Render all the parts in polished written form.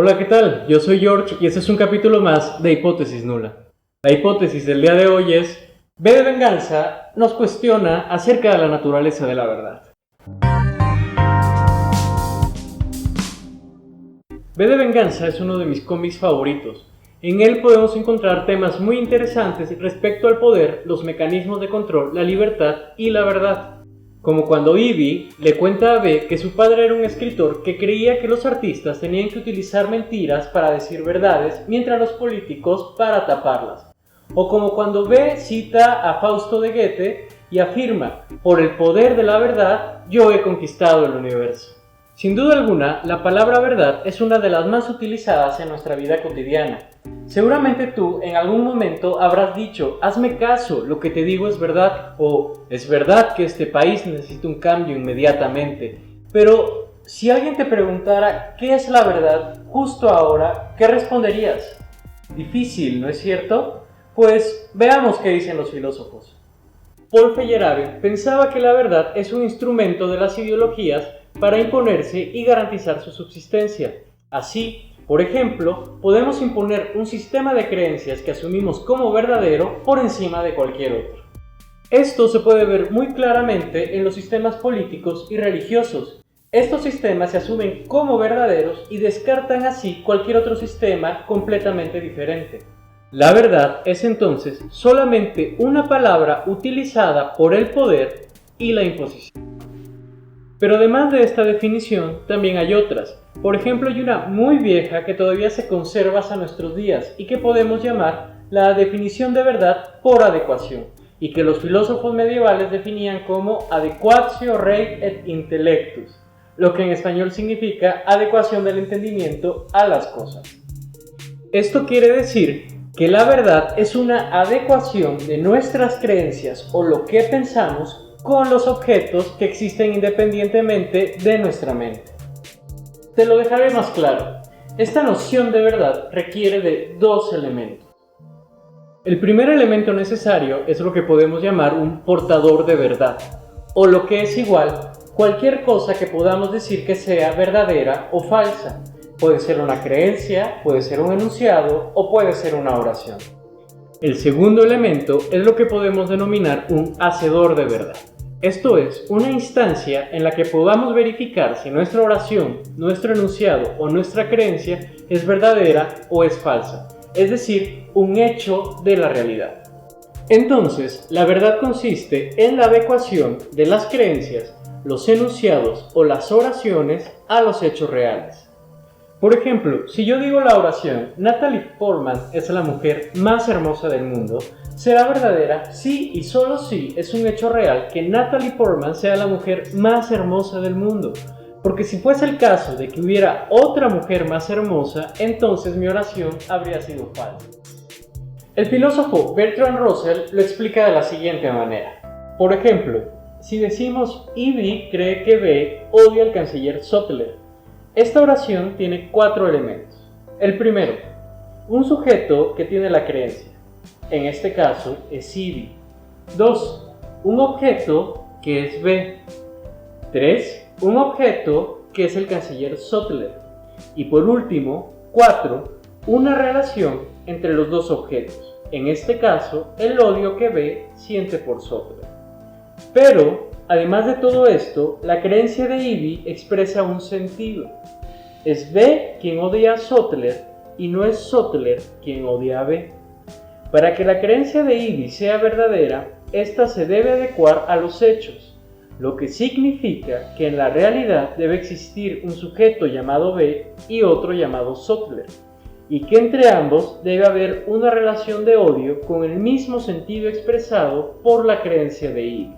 Hola, ¿qué tal? Yo soy George y este es un capítulo más de Hipótesis Nula. La hipótesis del día de hoy es: V de Venganza nos cuestiona acerca de la naturaleza de la verdad. V de Venganza es uno de mis cómics favoritos. En él podemos encontrar temas muy interesantes respecto al poder, los mecanismos de control, la libertad y la verdad. Como cuando Ivy le cuenta a B que su padre era un escritor que creía que los artistas tenían que utilizar mentiras para decir verdades, mientras los políticos para taparlas. O como cuando B cita a Fausto de Goethe y afirma: por el poder de la verdad, yo he conquistado el universo. Sin duda alguna, la palabra verdad es una de las más utilizadas en nuestra vida cotidiana. Seguramente tú en algún momento habrás dicho: hazme caso, lo que te digo es verdad, o es verdad que este país necesita un cambio inmediatamente. Pero si alguien te preguntara qué es la verdad justo ahora, ¿qué responderías? Difícil, ¿no es cierto? Pues veamos qué dicen los filósofos. Paul Feyerabend pensaba que la verdad es un instrumento de las ideologías para imponerse y garantizar su subsistencia. Así, por ejemplo, podemos imponer un sistema de creencias que asumimos como verdadero por encima de cualquier otro. Esto se puede ver muy claramente en los sistemas políticos y religiosos. Estos sistemas se asumen como verdaderos y descartan así cualquier otro sistema completamente diferente. La verdad es entonces solamente una palabra utilizada por el poder y la imposición. Pero además de esta definición, también hay otras. Por ejemplo, hay una muy vieja que todavía se conserva hasta nuestros días y que podemos llamar la definición de verdad por adecuación, y que los filósofos medievales definían como adequatio rei et intellectus, lo que en español significa adecuación del entendimiento a las cosas. Esto quiere decir que la verdad es una adecuación de nuestras creencias o lo que pensamos con los objetos que existen independientemente de nuestra mente. Te lo dejaré más claro. Esta noción de verdad requiere de dos elementos. El primer elemento necesario es lo que podemos llamar un portador de verdad, o lo que es igual, cualquier cosa que podamos decir que sea verdadera o falsa. Puede ser una creencia, puede ser un enunciado o puede ser una oración. El segundo elemento es lo que podemos denominar un hacedor de verdad. Esto es, una instancia en la que podamos verificar si nuestra oración, nuestro enunciado o nuestra creencia es verdadera o es falsa, es decir, un hecho de la realidad. Entonces, la verdad consiste en la adecuación de las creencias, los enunciados o las oraciones a los hechos reales. Por ejemplo, si yo digo la oración Natalie Portman es la mujer más hermosa del mundo, será verdadera si y solo si es un hecho real que Natalie Portman sea la mujer más hermosa del mundo. Porque si fuese el caso de que hubiera otra mujer más hermosa, entonces mi oración habría sido falsa. El filósofo Bertrand Russell lo explica de la siguiente manera. Por ejemplo, si decimos Ivy cree que B odia al canciller Sutler, esta oración tiene 4 elementos. El primero, un sujeto que tiene la creencia. En este caso es Ivy. 2. Un objeto que es B. 3. Un objeto que es el canciller Sutler. Y por último, 4. Una relación entre los dos objetos. En este caso, el odio que B siente por Sutler. Pero, además de todo esto, la creencia de Ivy expresa un sentido. Es B quien odia a Sutler y no es Sutler quien odia a B. Para que la creencia de Ivy sea verdadera, ésta se debe adecuar a los hechos, lo que significa que en la realidad debe existir un sujeto llamado B y otro llamado Sutler, y que entre ambos debe haber una relación de odio con el mismo sentido expresado por la creencia de Ivy.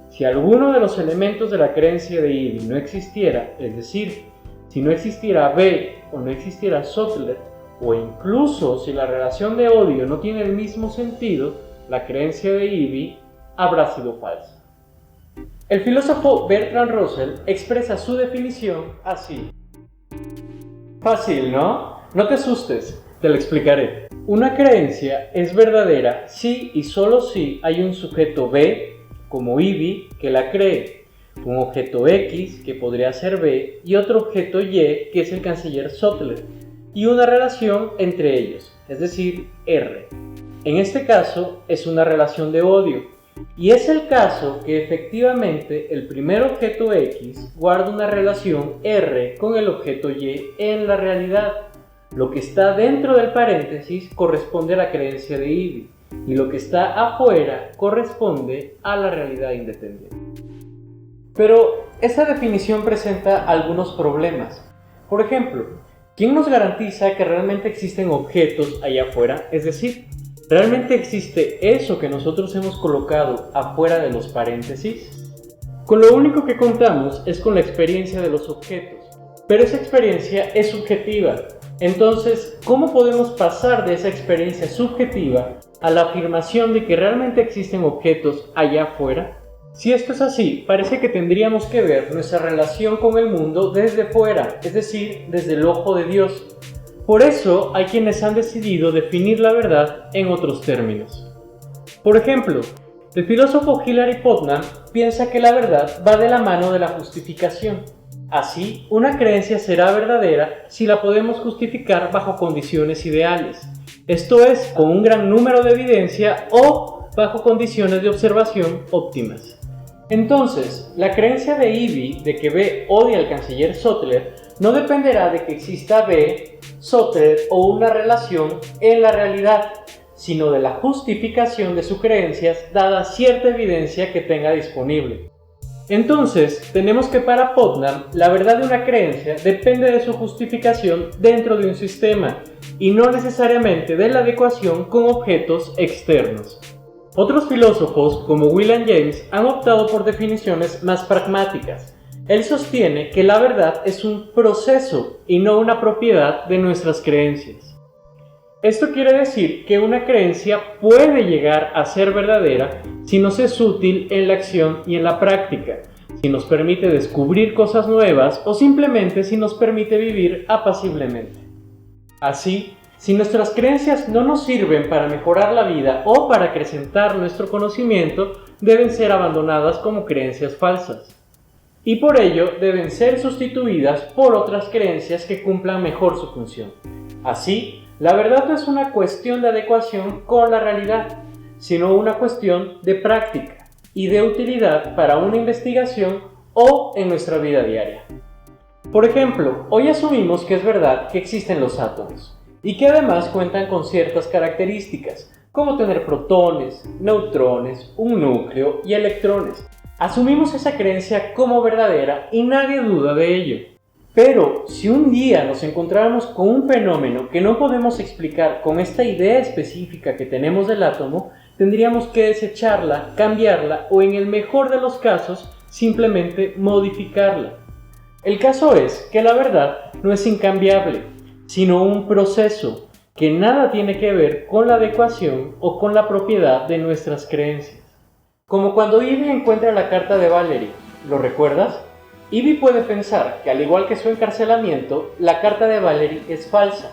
Si alguno de los elementos de la creencia de Ivy no existiera, es decir, si no existiera B o no existiera Sutler, o incluso si la relación de odio no tiene el mismo sentido, la creencia de Ivy habrá sido falsa. El filósofo Bertrand Russell expresa su definición así. Fácil, ¿no? No te asustes, te lo explicaré. Una creencia es verdadera si y solo si hay un sujeto B, como Ivy, que la cree, un objeto X, que podría ser B, y otro objeto Y, que es el canciller Sutler. y una relación entre ellos, es decir, R. En este caso es una relación de odio, y es el caso que efectivamente el primer objeto X guarda una relación R con el objeto Y en la realidad. Lo que está dentro del paréntesis corresponde a la creencia de Ivy, y lo que está afuera corresponde a la realidad independiente. Pero esta definición presenta algunos problemas. Por ejemplo, ¿quién nos garantiza que realmente existen objetos allá afuera? Es decir, ¿realmente existe eso que nosotros hemos colocado afuera de los paréntesis? Con lo único que contamos es con la experiencia de los objetos, pero esa experiencia es subjetiva. Entonces, ¿cómo podemos pasar de esa experiencia subjetiva a la afirmación de que realmente existen objetos allá afuera? Si esto es así, parece que tendríamos que ver nuestra relación con el mundo desde fuera, es decir, desde el ojo de Dios. Por eso hay quienes han decidido definir la verdad en otros términos. Por ejemplo, el filósofo Hilary Putnam piensa que la verdad va de la mano de la justificación. Así, una creencia será verdadera si la podemos justificar bajo condiciones ideales, esto es, con un gran número de evidencia o bajo condiciones de observación óptimas. Entonces, la creencia de Ivy de que B odia al canciller Sotler no dependerá de que exista B, Sotler o una relación en la realidad, sino de la justificación de sus creencias dada cierta evidencia que tenga disponible. Entonces, tenemos que para Putnam, la verdad de una creencia depende de su justificación dentro de un sistema y no necesariamente de la adecuación con objetos externos. Otros filósofos, como William James, han optado por definiciones más pragmáticas. Él sostiene que la verdad es un proceso y no una propiedad de nuestras creencias. Esto quiere decir que una creencia puede llegar a ser verdadera si nos es útil en la acción y en la práctica, si nos permite descubrir cosas nuevas o simplemente si nos permite vivir apaciblemente. Así, si nuestras creencias no nos sirven para mejorar la vida o para acrecentar nuestro conocimiento, deben ser abandonadas como creencias falsas. Y por ello deben ser sustituidas por otras creencias que cumplan mejor su función. Así, la verdad no es una cuestión de adecuación con la realidad, sino una cuestión de práctica y de utilidad para una investigación o en nuestra vida diaria. Por ejemplo, hoy asumimos que es verdad que existen los átomos y que además cuentan con ciertas características, como tener protones, neutrones, un núcleo y electrones. Asumimos esa creencia como verdadera y nadie duda de ello. Pero si un día nos encontráramos con un fenómeno que no podemos explicar con esta idea específica que tenemos del átomo, tendríamos que desecharla, cambiarla o en el mejor de los casos, simplemente modificarla. El caso es que la verdad no es incambiable, sino un proceso que nada tiene que ver con la adecuación o con la propiedad de nuestras creencias. Como cuando Ivy encuentra la carta de Valerie, ¿lo recuerdas? Ivy puede pensar que al igual que su encarcelamiento, la carta de Valerie es falsa.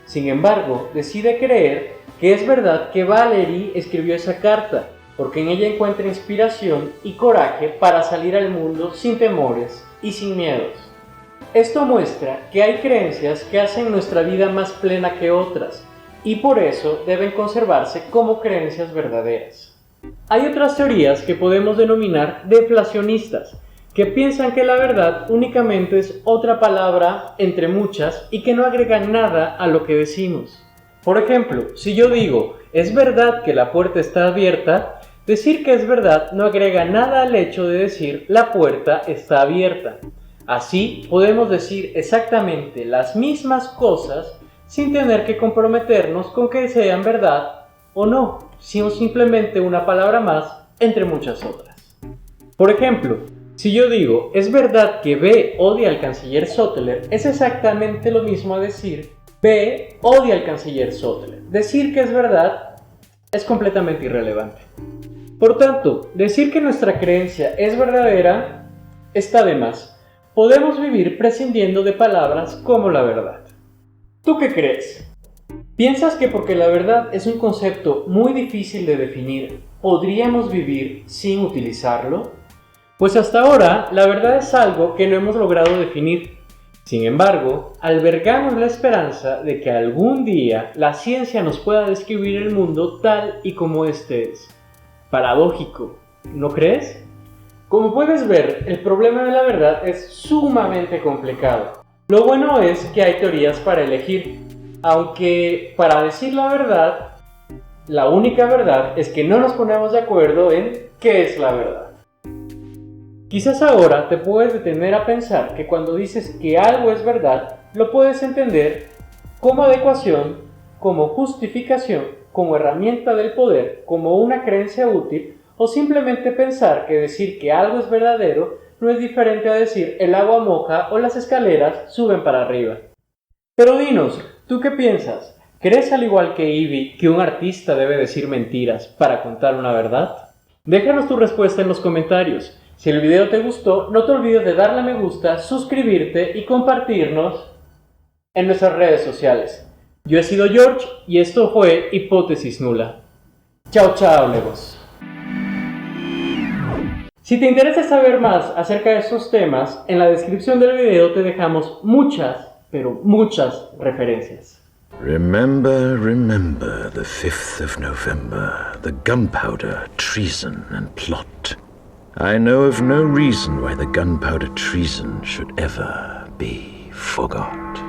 Sin embargo, decide creer que es verdad que Valerie escribió esa carta, porque en ella encuentra inspiración y coraje para salir al mundo sin temores y sin miedos. Esto muestra que hay creencias que hacen nuestra vida más plena que otras, y por eso deben conservarse como creencias verdaderas. Hay otras teorías que podemos denominar deflacionistas, que piensan que la verdad únicamente es otra palabra entre muchas y que no agrega nada a lo que decimos. Por ejemplo, si yo digo, es verdad que la puerta está abierta, decir que es verdad no agrega nada al hecho de decir la puerta está abierta. Así podemos decir exactamente las mismas cosas sin tener que comprometernos con que sean verdad o no, sino simplemente una palabra más entre muchas otras. Por ejemplo, si yo digo, es verdad que B odia al canciller Sotler, es exactamente lo mismo a decir, B odia al canciller Sotler. Decir que es verdad es completamente irrelevante. Por tanto, decir que nuestra creencia es verdadera está de más. Podemos vivir prescindiendo de palabras como la verdad. ¿Tú qué crees? ¿Piensas que porque la verdad es un concepto muy difícil de definir, podríamos vivir sin utilizarlo? Pues hasta ahora, la verdad es algo que no hemos logrado definir, Sin embargo, albergamos la esperanza de que algún día la ciencia nos pueda describir el mundo tal y como este es. Paradójico, ¿no crees? Como puedes ver, el problema de la verdad es sumamente complicado. Lo bueno es que hay teorías para elegir, aunque para decir la verdad, la única verdad es que no nos ponemos de acuerdo en qué es la verdad. Quizás ahora te puedes detener a pensar que cuando dices que algo es verdad, lo puedes entender como adecuación, como justificación, como herramienta del poder, como una creencia útil, o simplemente pensar que decir que algo es verdadero no es diferente a decir el agua moja o las escaleras suben para arriba. Pero dinos, ¿tú qué piensas? ¿Crees al igual que Ivy que un artista debe decir mentiras para contar una verdad? Déjanos tu respuesta en los comentarios. Si el video te gustó, no te olvides de darle a me gusta, suscribirte y compartirnos en nuestras redes sociales. Yo he sido George y esto fue Hipótesis Nula. Chao, chao, Legos. Si te interesa saber más acerca de estos temas, en la descripción del video te dejamos muchas, pero muchas referencias. Remember, remember the 5th of November, the gunpowder, treason and plot. I know of no reason why the gunpowder treason should ever be forgot.